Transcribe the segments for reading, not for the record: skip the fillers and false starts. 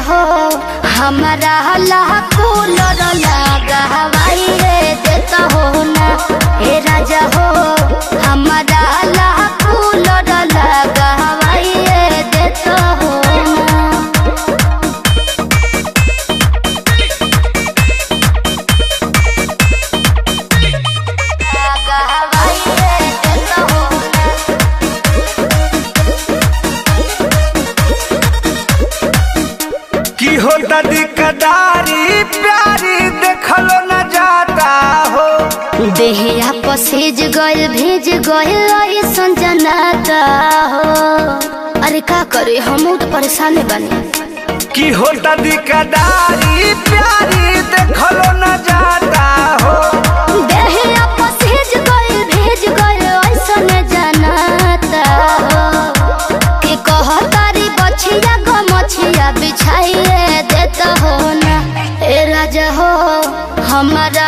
हो हमारा कूलर लगा हवाई देता हो ना। ए राजा हो हमारा कूलर लगा हवाई देता हो ना। लगा हवाई देता हो की होता दिकदारी प्यारी देखलो न जाता हो। देहिया पसेज गइल भेज गइल ऐसन जनाता हो। अरे का करे हम तो परेशान बानी। की होता दिकदारी प्यारी देखलो न जाता हो। देहिया पसेज गइल भेज गइल ऐसन जनाता हो। के कहतारी बछिया गमछिया बिछाइए देता हो ना। ए राजा हो हमारा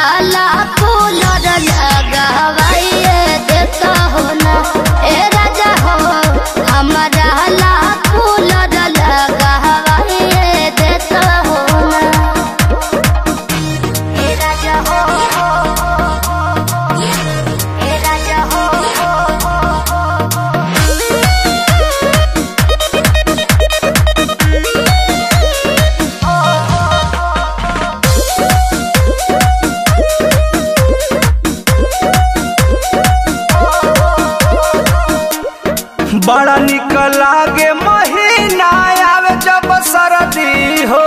कूलर लगा हवाई देता हो ना। ए राजा हो हमारा कूलर लगा हवाई देता हो ना। ए राजा हो ए राजा हो बड़ा निक लागे महीना आवे जब सरदी हो।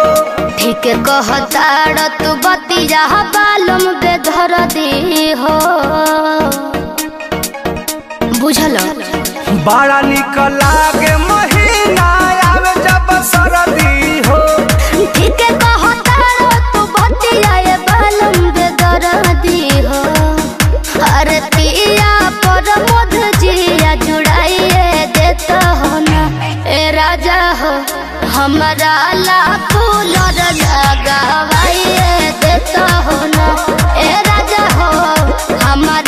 ठीक कहताड़ तू बतिया बालम बेधर दी हो। बुझल बड़ा निक लागे महीना आवे जब सरदी हो। ठीक कहताड़ तू बतिया बालम बेधर दी हो। अरे पिया पर मध जिया जुड़ाइए देता हो ना। ए राजा हो हमारा कूलर लगा हवाई देता हो ना। ए राजा हो हमारा